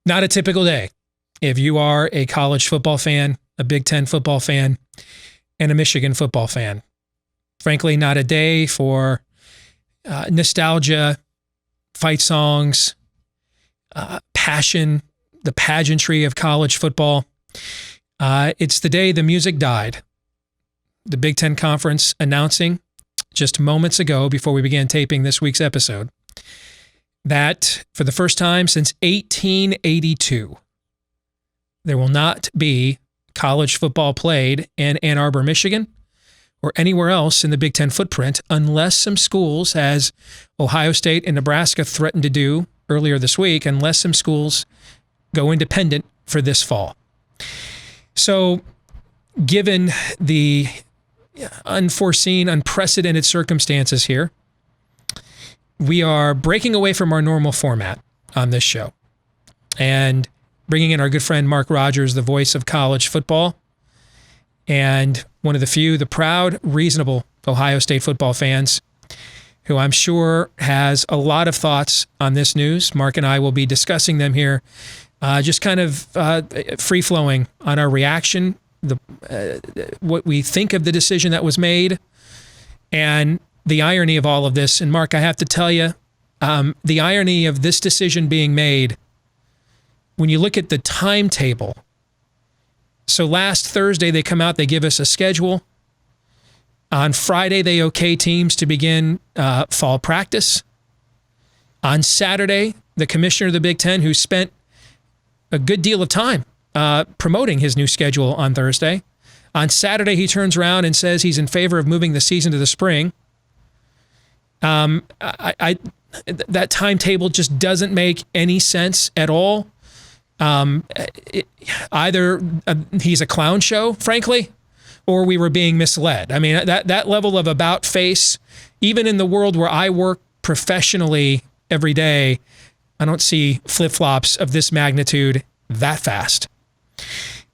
Not a typical day if you are a college football fan, a Big Ten football fan, and a Michigan football fan. Frankly, not a day for nostalgia, fight songs, passion, the pageantry of college football. It's the day the music died. The Big Ten Conference announcing just moments ago before we began taping this week's episode that for the first time since 1882, there will not be college football played in Ann Arbor, Michigan, or anywhere else in the Big Ten footprint unless some schools, as Ohio State and Nebraska threatened to do earlier this week, unless some schools go independent for this fall. So given the unforeseen, unprecedented circumstances here, we are breaking away from our normal format on this show and bringing in our good friend Mark Rogers, the voice of college football, and one of the few, the proud, reasonable Ohio State football fans who I'm sure has a lot of thoughts on this news. Mark and I will be discussing them here, just kind of free-flowing on our reaction, what we think of the decision that was made, and the irony of all of this. And Mark, I have to tell you, the irony of this decision being made, when you look at the timetable. So last Thursday, they come out, they give us a schedule. On Friday, they okay teams to begin fall practice. On Saturday, the commissioner of the Big Ten, who spent a good deal of time promoting his new schedule on Thursday, on Saturday, he turns around and says he's in favor of moving the season to the spring. That timetable just doesn't make any sense at all. Either he's a clown show, frankly, or we were being misled. I mean, that level of about face, even in the world where I work professionally every day, I don't see flip-flops of this magnitude that fast.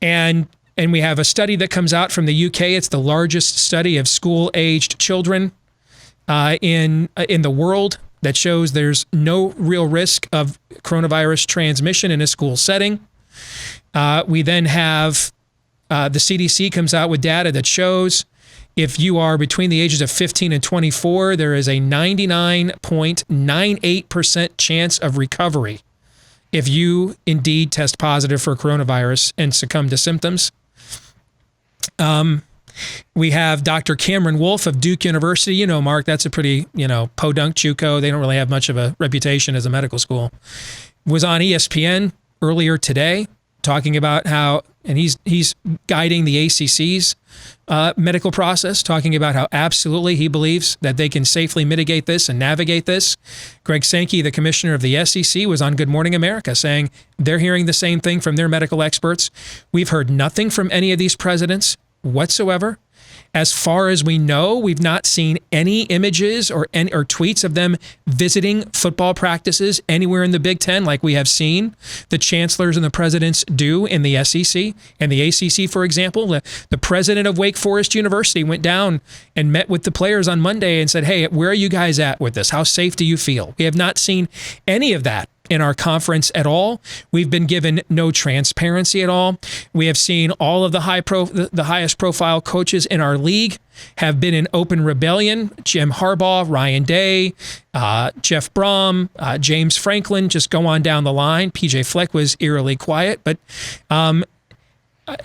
And we have a study that comes out from the UK. It's the largest study of school-aged children in the world that shows there's no real risk of coronavirus transmission in a school setting. We then have the CDC comes out with data that shows if you are between the ages of 15 and 24, there is a 99.98% chance of recovery if you indeed test positive for coronavirus and succumb to symptoms. We have Dr. Cameron Wolfe of Duke University. You know, Mark, that's a pretty, podunk JUCO. They don't really have much of a reputation as a medical school. Was on ESPN earlier today talking about how, and he's guiding the ACC's medical process, talking about how absolutely he believes that they can safely mitigate this and navigate this. Greg Sankey, the commissioner of the SEC, was on Good Morning America saying they're hearing the same thing from their medical experts. We've heard nothing from any of these presidents whatsoever. As far as we know, we've not seen any images or tweets of them visiting football practices anywhere in the Big Ten like we have seen the chancellors and the presidents do in the SEC and the ACC, for example. The president of Wake Forest University went down and met with the players on Monday and said, hey, where are you guys at with this? How safe do you feel? We have not seen any of that in our conference at all. We've been given no transparency at all. We have seen all of the highest profile coaches in our league have been in open rebellion. Jim Harbaugh, Ryan Day, Jeff Brom, James Franklin, just go on down the line. PJ Fleck was eerily quiet, but and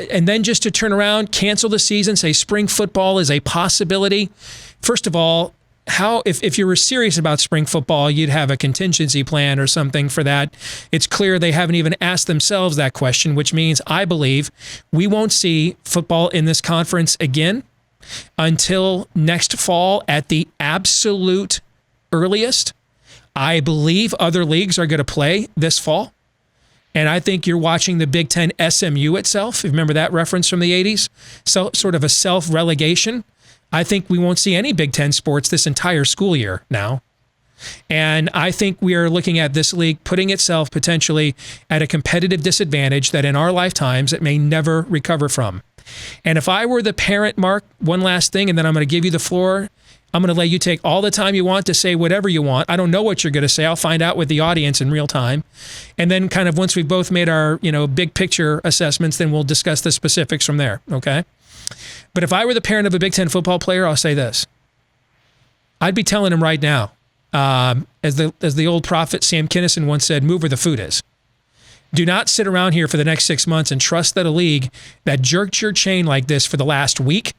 then just to turn around, cancel the season, say spring football is a possibility. First of all, if you were serious about spring football, you'd have a contingency plan or something for that. It's clear they haven't even asked themselves that question, which means I believe we won't see football in this conference again until next fall at the absolute earliest. I believe other leagues are going to play this fall. And I think you're watching the Big Ten SMU itself. Remember that reference from the 80s? So sort of a self-relegation. I think we won't see any Big Ten sports this entire school year now. And I think we are looking at this league putting itself potentially at a competitive disadvantage that in our lifetimes it may never recover from. And if I were the parent, Mark, one last thing, and then I'm going to give you the floor. I'm going to let you take all the time you want to say whatever you want. I don't know what you're going to say. I'll find out with the audience in real time. And then kind of once we've both made our, big picture assessments, then we'll discuss the specifics from there, okay? But if I were the parent of a Big Ten football player, I'll say this. I'd be telling him right now, as the old prophet Sam Kinison once said, move where the food is. Do not sit around here for the next 6 months and trust that a league that jerked your chain like this for the last week,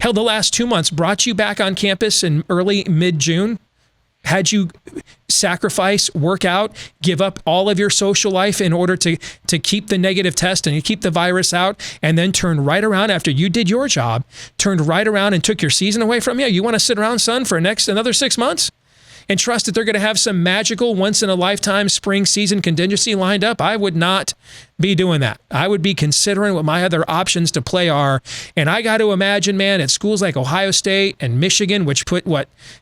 hell, the last 2 months, brought you back on campus in early, mid-June, had you sacrifice, work out, give up all of your social life in order to keep the negative test and keep the virus out, and then turn right around after you did your job, turned right around and took your season away from you? You want to sit around, son, for another 6 months? And trust that they're going to have some magical once-in-a-lifetime spring season contingency lined up? I would not be doing that. I would be considering what my other options to play are. And I got to imagine, man, at schools like Ohio State and Michigan, which put,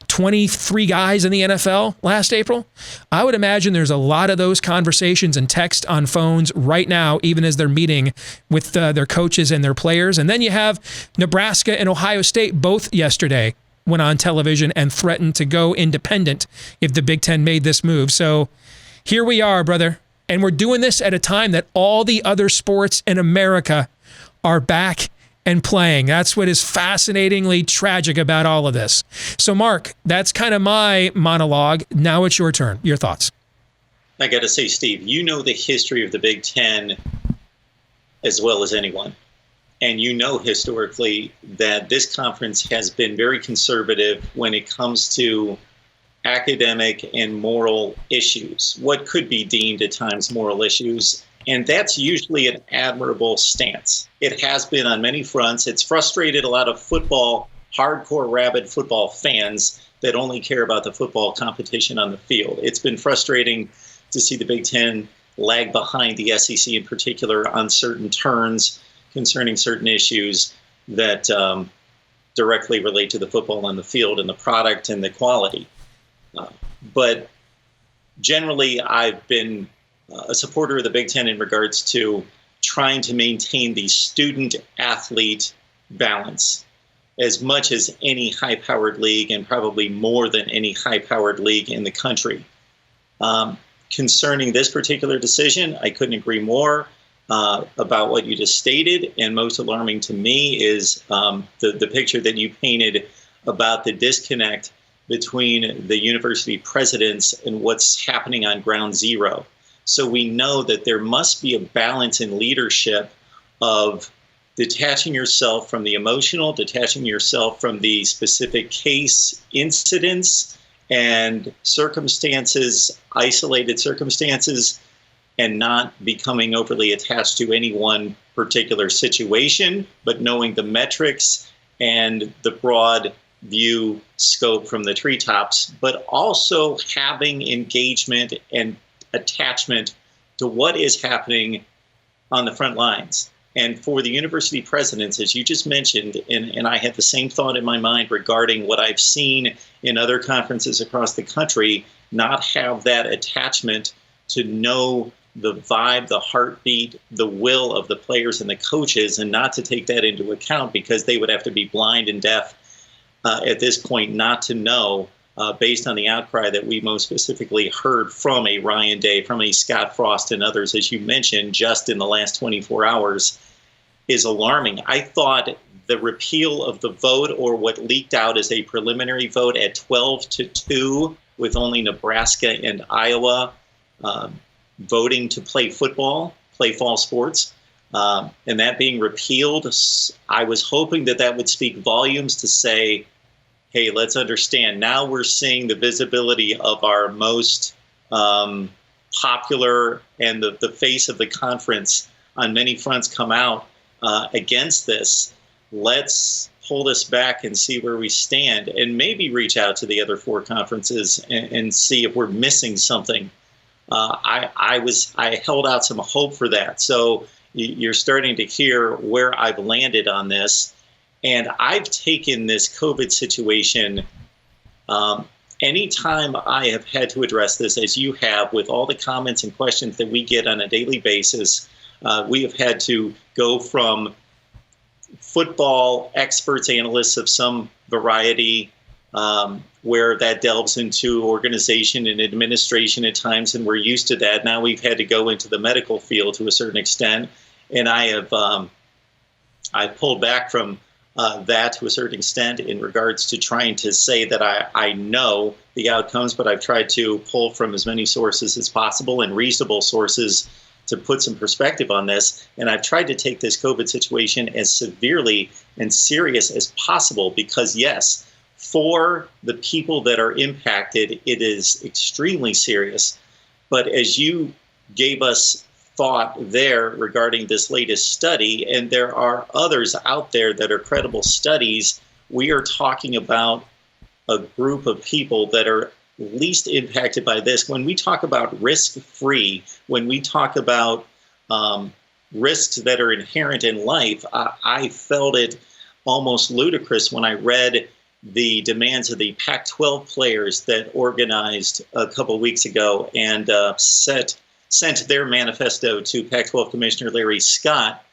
23 guys in the NFL last April? I would imagine there's a lot of those conversations and text on phones right now, even as they're meeting with their coaches and their players. And then you have Nebraska and Ohio State both yesterday went on television and threatened to go independent if the Big Ten made this move. So here we are, brother. And we're doing this at a time that all the other sports in America are back and playing. That's what is fascinatingly tragic about all of this. So, Mark, that's kind of my monologue. Now it's your turn. Your thoughts. I got to say, Steve, you know the history of the Big Ten as well as anyone. And you know historically that this conference has been very conservative when it comes to academic and moral issues, what could be deemed at times moral issues. And that's usually an admirable stance. It has been on many fronts. It's frustrated a lot of hardcore rabid football fans that only care about the football competition on the field. It's been frustrating to see the Big Ten lag behind the SEC in particular on certain turns concerning certain issues that directly relate to the football on the field and the product and the quality. But generally, I've been a supporter of the Big Ten in regards to trying to maintain the student-athlete balance as much as any high-powered league, and probably more than any high-powered league in the country. Concerning this particular decision, I couldn't agree more. About what you just stated, and most alarming to me is the picture that you painted about the disconnect between the university presidents and what's happening on ground zero. So we know that there must be a balance in leadership of detaching yourself from the emotional, detaching yourself from the specific case incidents and circumstances, isolated circumstances, and not becoming overly attached to any one particular situation, but knowing the metrics and the broad view scope from the treetops, but also having engagement and attachment to what is happening on the front lines. And for the university presidents, as you just mentioned, and I had the same thought in my mind regarding what I've seen in other conferences across the country, not have that attachment to know the vibe, the heartbeat, the will of the players and the coaches, and not to take that into account because they would have to be blind and deaf at this point not to know, based on the outcry that we most specifically heard from a Ryan Day, from a Scott Frost and others, as you mentioned, just in the last 24 hours, is alarming. I thought the repeal of the vote, or what leaked out as a preliminary vote at 12-2, with only Nebraska and Iowa voting to play football, play fall sports, and that being repealed, I was hoping that would speak volumes to say, hey, let's understand. Now we're seeing the visibility of our most popular and the face of the conference on many fronts come out against this. Let's pull this back and see where we stand, and maybe reach out to the other four conferences and see if we're missing something. I held out some hope for that. So you're starting to hear where I've landed on this. And I've taken this COVID situation, anytime I have had to address this, as you have, with all the comments and questions that we get on a daily basis, we have had to go from football experts, analysts of some variety, where that delves into organization and administration at times, and we're used to that. Now we've had to go into the medical field to a certain extent, and I pulled back from that to a certain extent in regards to trying to say that I know the outcomes, but I've tried to pull from as many sources as possible and reasonable sources to put some perspective on this. And I've tried to take this COVID situation as severely and serious as possible because, yes, for the people that are impacted, it is extremely serious. But as you gave us thought there regarding this latest study, and there are others out there that are credible studies, we are talking about a group of people that are least impacted by this. When we talk about risk-free, when we talk about risks that are inherent in life, I felt it almost ludicrous when I read the demands of the Pac-12 players that organized a couple of weeks ago and sent their manifesto to Pac-12 Commissioner Larry Scott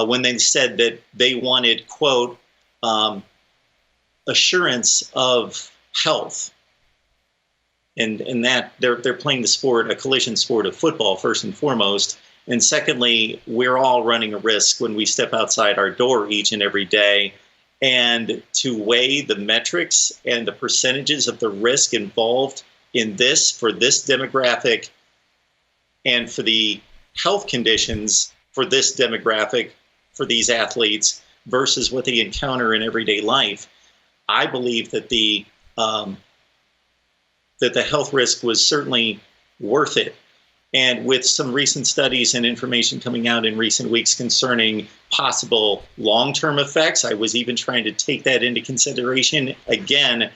when they said that they wanted, quote, assurance of health. And that they're playing the sport, a collision sport of football, first and foremost. And secondly, we're all running a risk when we step outside our door each and every day. And to weigh the metrics and the percentages of the risk involved in this for this demographic and for the health conditions for this demographic, for these athletes, versus what they encounter in everyday life, I believe that the health risk was certainly worth it. And with some recent studies and information coming out in recent weeks concerning possible long-term effects, I was even trying to take that into consideration. Again,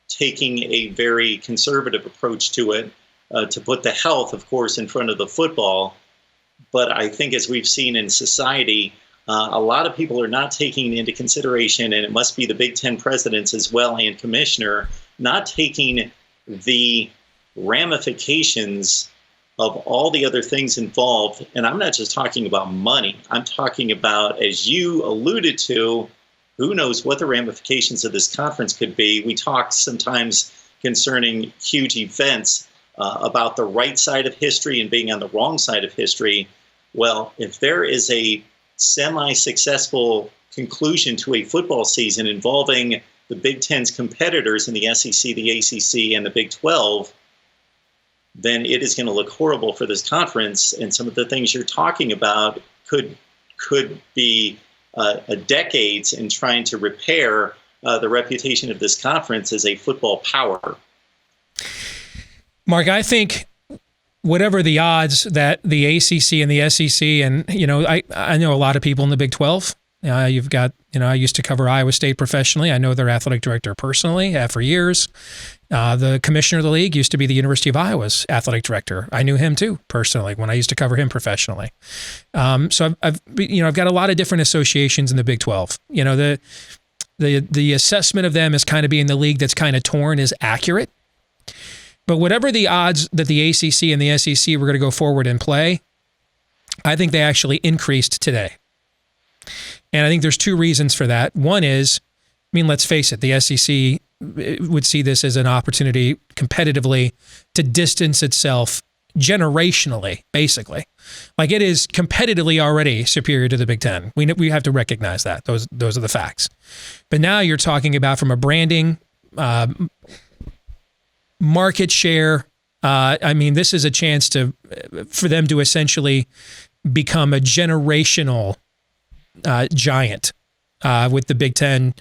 taking a very conservative approach to it, to put the health, of course, in front of the football. But I think as we've seen in society, a lot of people are not taking into consideration, and it must be the Big Ten presidents as well and commissioner, not taking the ramifications of all the other things involved. And I'm not just talking about money. I'm talking about, as you alluded to, who knows what the ramifications of this conference could be. We talk sometimes concerning huge events about the right side of history and being on the wrong side of history. Well, if there is a semi-successful conclusion to a football season involving the Big Ten's competitors in the SEC, the ACC, and the Big 12, then it is going to look horrible for this conference. And some of the things you're talking about could be decades in trying to repair the reputation of this conference as a football power. Mark, I think whatever the odds that the ACC and the SEC, and I know a lot of people in the Big 12. You've got, I used to cover Iowa State professionally. I know their athletic director personally for years. The commissioner of the league used to be the University of Iowa's athletic director. I knew him too personally when I used to cover him professionally. So I've got a lot of different associations in the Big 12. The assessment of them as kind of being the league that's kind of torn is accurate. But whatever the odds that the ACC and the SEC were going to go forward and play, I think they actually increased today. And I think there's two reasons for that. One is, let's face it, the SEC would see this as an opportunity competitively to distance itself generationally, basically. Like it is competitively already superior to the Big Ten. We have to recognize that. Those are the facts. But now you're talking about from a branding, market share. This is a chance for them to essentially become a generational giant with the Big Ten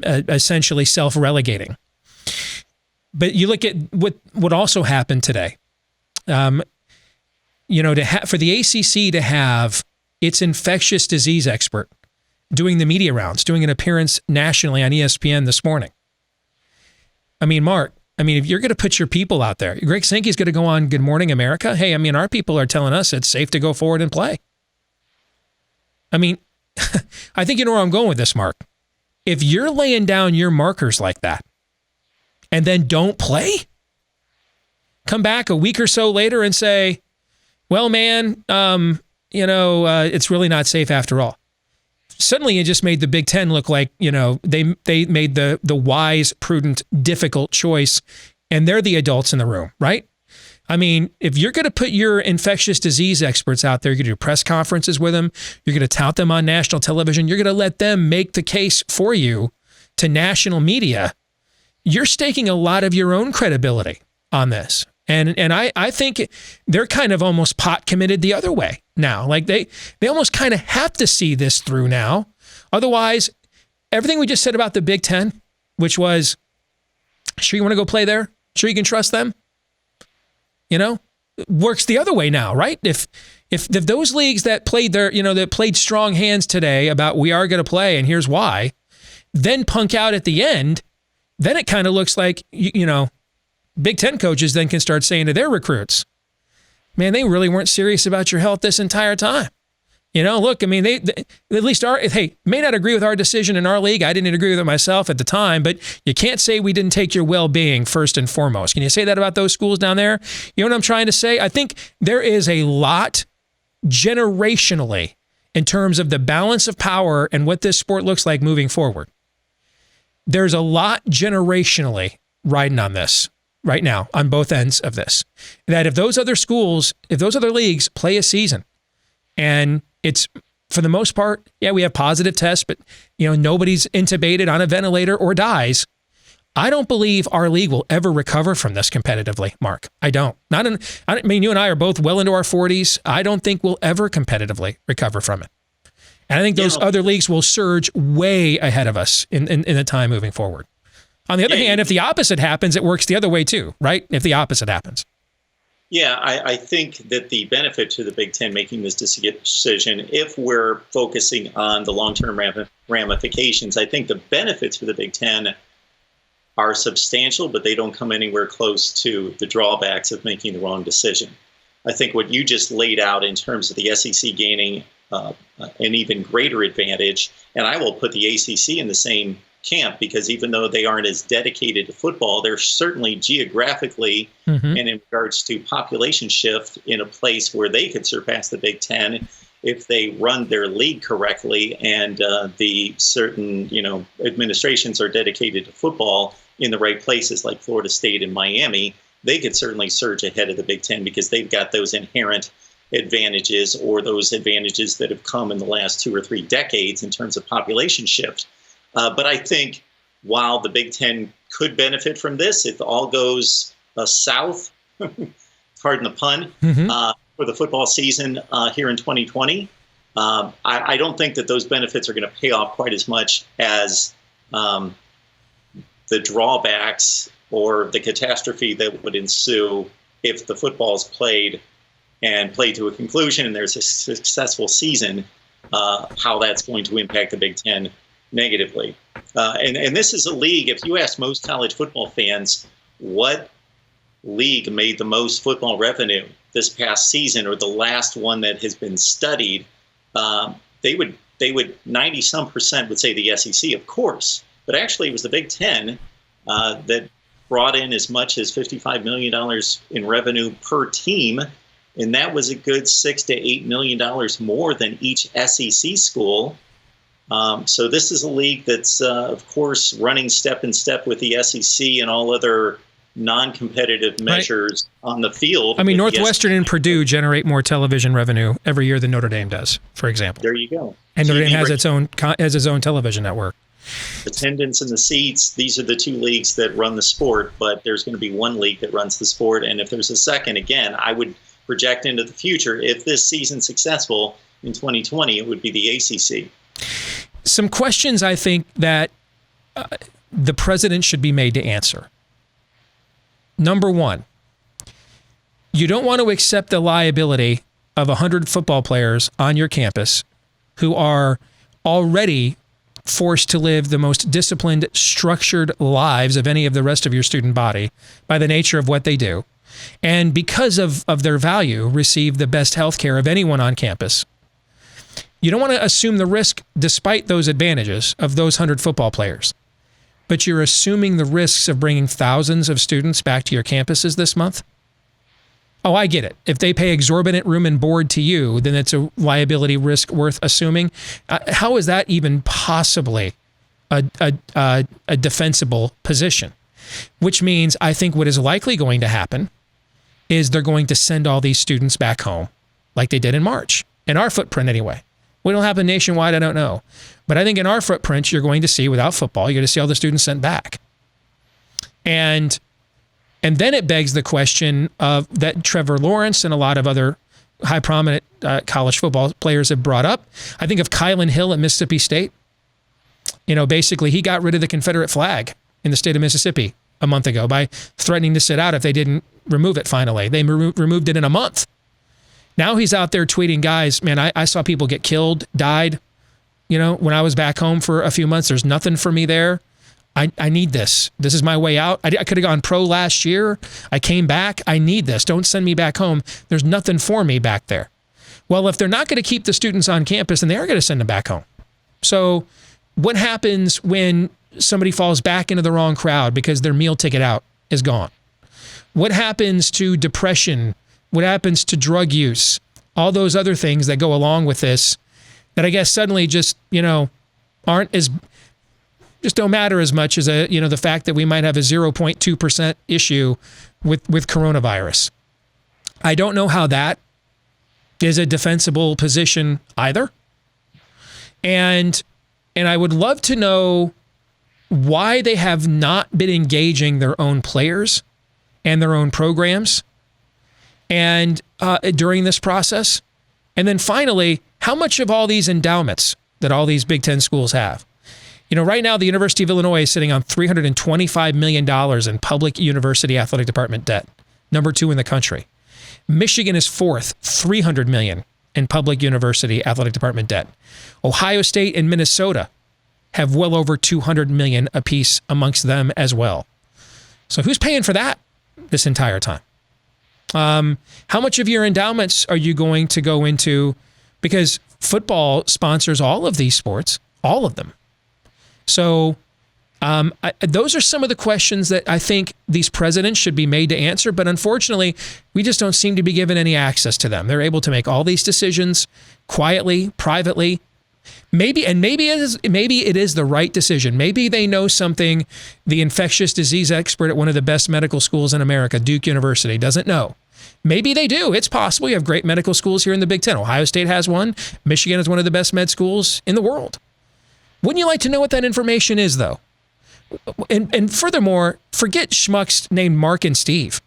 essentially self-relegating. But you look at what also happened today. For the ACC to have its infectious disease expert doing the media rounds, doing an appearance nationally on ESPN this morning. Mark, if you're going to put your people out there, Greg Sankey's going to go on Good Morning America. Hey, our people are telling us it's safe to go forward and play. I think you know where I'm going with this, Mark. If you're laying down your markers like that and then don't play, come back a week or so later and say, well, man, it's really not safe after all. suddenly it just made the Big Ten look like, they made the wise, prudent, difficult choice, and they're the adults in the room, right? I mean, if you're going to put your infectious disease experts out there, you're going to do press conferences with them, you're going to tout them on national television, you're going to let them make the case for you to national media, you're staking a lot of your own credibility on this. And I think they're kind of almost pot committed the other way now. Like they almost kind of have to see this through now. Otherwise, everything we just said about the Big Ten, which was, sure you want to go play there? Sure you can trust them? Works the other way now, right? If those leagues that played that played strong hands today about we are going to play and here's why, then punk out at the end, then it kind of looks like, Big Ten coaches then can start saying to their recruits, man, they really weren't serious about your health this entire time. Look, I mean, they at least may not agree with our decision in our league. I didn't agree with it myself at the time, but you can't say we didn't take your well-being first and foremost. Can you say that about those schools down there? You know what I'm trying to say? I think there is a lot generationally in terms of the balance of power and what this sport looks like moving forward. There's a lot generationally riding on this right now on both ends of this, that if those other leagues play a season and it's, for the most part, yeah, we have positive tests, but nobody's intubated on a ventilator or dies. I don't believe our league will ever recover from this competitively, Mark. I don't. I mean, you and I are both well into our 40s. I don't think we'll ever competitively recover from it. And I think those other leagues will surge way ahead of us in the time moving forward. On the other hand, if the opposite happens, it works the other way too, right? If the opposite happens. Yeah, I think that the benefit to the Big Ten making this decision, if we're focusing on the long-term ramifications, I think the benefits for the Big Ten are substantial, but they don't come anywhere close to the drawbacks of making the wrong decision. I think what you just laid out in terms of the SEC gaining an even greater advantage, and I will put the ACC in the same camp, because even though they aren't as dedicated to football, they're certainly geographically and in regards to population shift in a place where they could surpass the Big Ten if they run their league correctly, and the certain administrations are dedicated to football in the right places like Florida State and Miami. They could certainly surge ahead of the Big Ten because they've got those inherent advantages, or those advantages that have come in the last 2 or 3 decades in terms of population shift. But I think while the Big Ten could benefit from this, if all goes south, pardon the pun, for the football season here in 2020, I don't think that those benefits are going to pay off quite as much as the drawbacks or the catastrophe that would ensue if the football is played to a conclusion and there's a successful season, how that's going to impact the Big Ten negatively. And this is a league, if you ask most college football fans what league made the most football revenue this past season, or the last one that has been studied, they would 90-some% would say the SEC, of course. But actually it was the Big Ten that brought in as much as $55 million in revenue per team. And that was a good $6 to $8 million more than each SEC school. So this is a league that's, of course, running step in step with the SEC and all other non-competitive measures on the field. I mean, Northwestern and Purdue generate more television revenue every year than Notre Dame does, for example. There you go. And Notre Dame has its own television network. Attendance in the seats, these are the 2 leagues that run the sport, but there's going to be 1 league that runs the sport. And if there's a second, again, I would project into the future, if this season's successful in 2020, it would be the ACC. Some questions I think that the president should be made to answer. Number 1, you don't want to accept the liability of 100 football players on your campus who are already forced to live the most disciplined, structured lives of any of the rest of your student body by the nature of what they do. And because of their value, receive the best health care of anyone on campus. You don't want to assume the risk, despite those advantages, of those 100 football players. But you're assuming the risks of bringing thousands of students back to your campuses this month? Oh, I get it. If they pay exorbitant room and board to you, then it's a liability risk worth assuming. How is that even possibly a defensible position? Which means I think what is likely going to happen is they're going to send all these students back home like they did in March, in our footprint anyway. What'll happen nationwide, I don't know. But I think in our footprint, you're going to see, without football, you're going to see all the students sent back. And then it begs the question of that Trevor Lawrence and a lot of other high prominent college football players have brought up. I think of Kylan Hill at Mississippi State. Basically he got rid of the Confederate flag in the state of Mississippi a month ago by threatening to sit out if they didn't remove it finally. They removed it in a month. Now he's out there tweeting, guys, man, I saw people get killed, died, when I was back home for a few months. There's nothing for me there. I need this. This is my way out. I could have gone pro last year. I came back. I need this. Don't send me back home. There's nothing for me back there. Well, if they're not going to keep the students on campus, then they are going to send them back home. So what happens when somebody falls back into the wrong crowd because their meal ticket out is gone? What happens to depression? What happens to drug use? All those other things that go along with this that I guess suddenly just, aren't as... just don't matter as much as the fact that we might have a 0.2% issue with coronavirus. I don't know how that is a defensible position either. And I would love to know why they have not been engaging their own players and their own programs and during this process. And then finally, how much of all these endowments that all these Big Ten schools have? Right now, the University of Illinois is sitting on $325 million in public university athletic department debt, number 2 in the country. Michigan is 4th, $300 million in public university athletic department debt. Ohio State and Minnesota have well over $200 million apiece amongst them as well. So who's paying for that this entire time? How much of your endowments are you going to go into? Because football sponsors all of these sports, all of them. So those are some of the questions that I think these presidents should be made to answer. But unfortunately, we just don't seem to be given any access to them. They're able to make all these decisions quietly, privately. Maybe it is the right decision. Maybe they know something the infectious disease expert at one of the best medical schools in America, Duke University, doesn't know. Maybe they do. It's possible. You have great medical schools here in the Big Ten. Ohio State has one. Michigan is one of the best med schools in the world. Wouldn't you like to know what that information is, though? And furthermore, forget schmucks named Mark and Steve.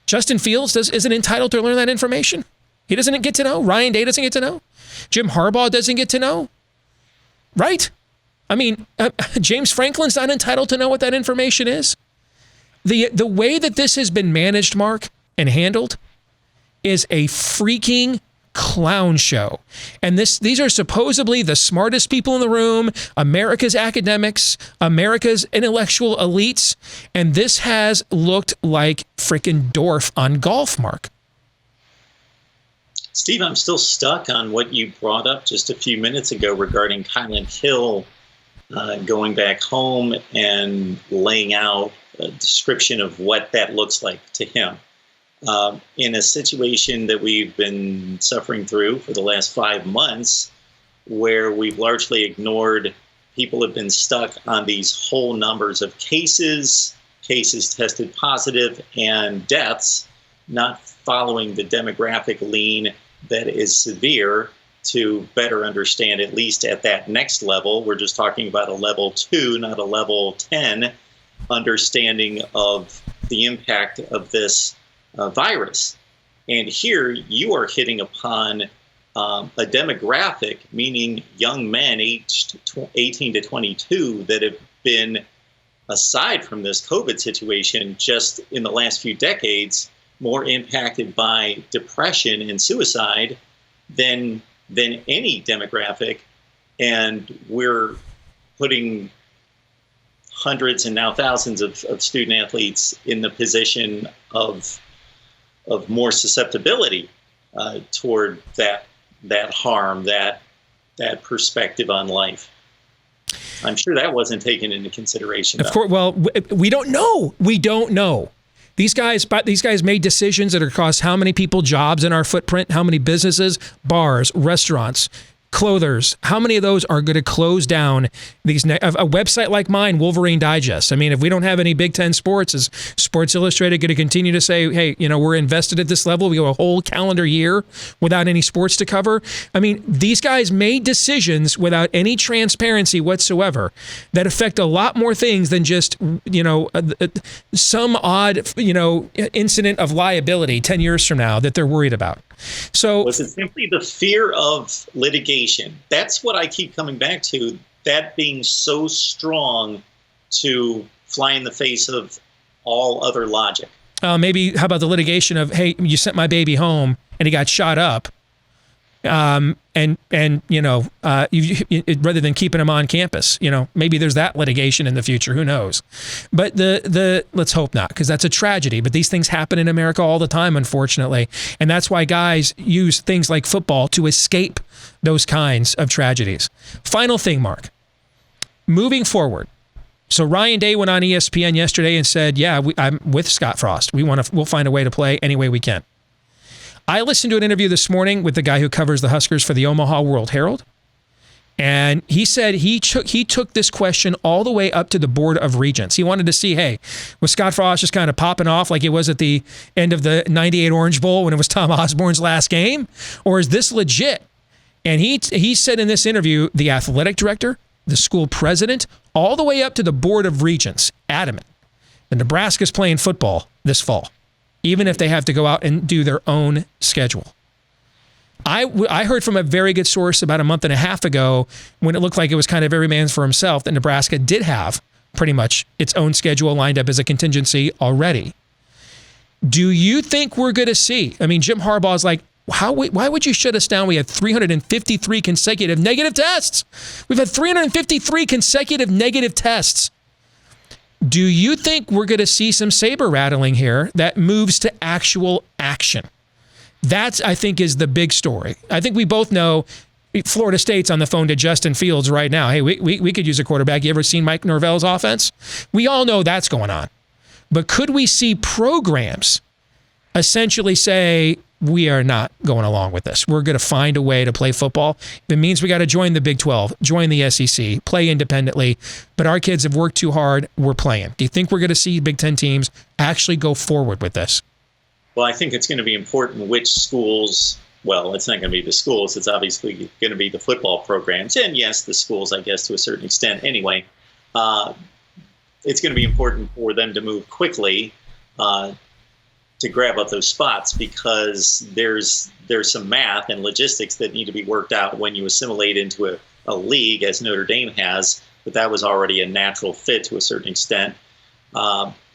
Justin Fields isn't entitled to learn that information. He doesn't get to know. Ryan Day doesn't get to know. Jim Harbaugh doesn't get to know. Right? I mean, James Franklin's not entitled to know what that information is. The way that this has been managed, Mark, and handled is a freaking clown show. And these are supposedly the smartest people in the room, America's academics, America's intellectual elites, and this has looked like frickin' Dorf on golf, Mark. Steve, I'm still stuck on what you brought up just a few minutes ago regarding Kylan Hill going back home and laying out a description of what that looks like to him. In a situation that we've been suffering through for the last 5 months, where we've largely ignored, people have been stuck on these whole numbers of cases tested positive, and deaths, not following the demographic lean that is severe to better understand, at least at that next level. We're just talking about a level 2, not a level 10 understanding of the impact of this virus. And here you are hitting upon a demographic, meaning young men aged 18 to 22 that have been, aside from this COVID situation, just in the last few decades, more impacted by depression and suicide than any demographic. And we're putting hundreds and now thousands of student athletes in the position of more susceptibility toward that harm, that perspective on life. I'm sure that wasn't taken into consideration. Of course. Well, we don't know. We don't know. These guys made decisions that are cost how many people jobs in our footprint, how many businesses, bars, restaurants, clothers, how many of those are going to close down a website like mine, Wolverine Digest? I mean, if we don't have any Big Ten sports, is Sports Illustrated going to continue to say, hey, we're invested at this level? We go a whole calendar year without any sports to cover? I mean, these guys made decisions without any transparency whatsoever that affect a lot more things than just, some odd, incident of liability 10 years from now that they're worried about. So was it simply the fear of litigation? That's what I keep coming back to, that being so strong to fly in the face of all other logic. Maybe, how about the litigation of, hey, you sent my baby home and he got shot up. Rather than keeping him on campus, maybe there's that litigation in the future. Who knows? But let's hope not, because that's a tragedy. But these things happen in America all the time, unfortunately, and that's why guys use things like football to escape those kinds of tragedies. Final thing, Mark. Moving forward. So Ryan Day went on ESPN yesterday and said, "Yeah, I'm with Scott Frost. We'll find a way to play any way we can." I listened to an interview this morning with the guy who covers the Huskers for the Omaha World Herald, and he said he took this question all the way up to the Board of Regents. He wanted to see, hey, was Scott Frost just kind of popping off like it was at the end of the '98 Orange Bowl when it was Tom Osborne's last game, or is this legit? And he said in this interview, the athletic director, the school president, all the way up to the Board of Regents, adamant that Nebraska's playing football this fall, even if they have to go out and do their own schedule. I heard from a very good source about a month and a half ago, when it looked like it was kind of every man for himself, that Nebraska did have pretty much its own schedule lined up as a contingency already. Do you think we're going to see? I mean, Jim Harbaugh's like, why would you shut us down? We had 353 consecutive negative tests. We've had 353 consecutive negative tests. Do you think we're going to see some saber rattling here that moves to actual action? That's, I think, is the big story. I think we both know Florida State's on the phone to Justin Fields right now. Hey, we could use a quarterback. You ever seen Mike Norvell's offense? We all know that's going on. But could we see programs essentially say, we are not going along with this. We're going to find a way to play football. If it means we got to join the Big 12, join the SEC, play independently, but our kids have worked too hard, we're playing. Do you think we're going to see Big Ten teams actually go forward with this? Well, I think it's going to be important which schools, well, it's not going to be the schools, it's obviously going to be the football programs, and yes, the schools, I guess, to a certain extent anyway. It's going to be important for them to move quickly to grab up those spots, because there's some math and logistics that need to be worked out when you assimilate into a league, as Notre Dame has, but that was already a natural fit to a certain extent.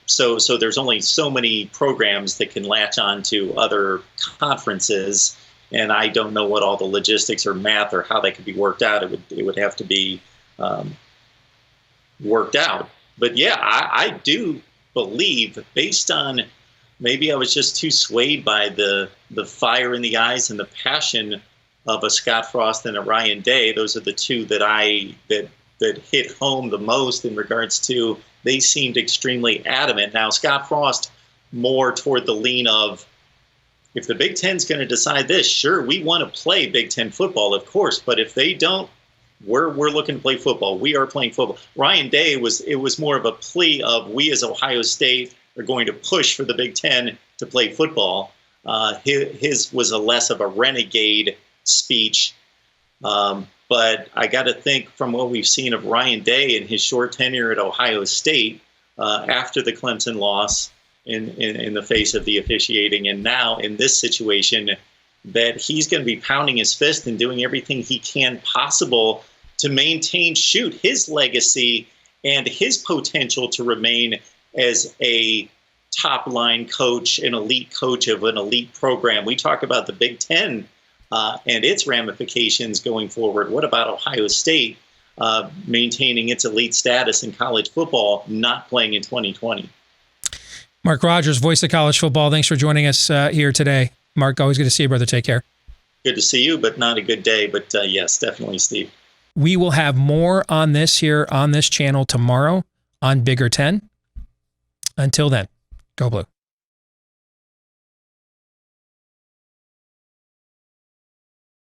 So there's only so many programs that can latch on to other conferences, and I don't know what all the logistics or math or how that could be worked out. It would have to be worked out. But yeah, I do believe, based on, maybe I was just too swayed by the fire in the eyes and the passion of a Scott Frost and a Ryan Day. Those are the two that hit home the most in regards to, they seemed extremely adamant. Now, Scott Frost more toward the lean of, if the Big Ten's going to decide this, sure, we want to play Big Ten football, of course, but if they don't, we're looking to play football. We are playing football. Ryan Day, it was more of a plea of, we as Ohio State are going to push for the Big Ten to play football. His was a less of a renegade speech. But I got to think, from what we've seen of Ryan Day in his short tenure at Ohio State, after the Clemson loss in the face of the officiating, and now in this situation, that he's going to be pounding his fist and doing everything he can possible to maintain, his legacy and his potential to remain as a top-line coach, an elite coach of an elite program. We talk about the Big Ten and its ramifications going forward. What about Ohio State maintaining its elite status in college football, not playing in 2020? Mark Rogers, voice of college football. Thanks for joining us here today. Mark, always good to see you, brother. Take care. Good to see you, but not a good day. But yes, definitely, Steve. We will have more on this here on this channel tomorrow on Bigger 10. Until then, go Blue.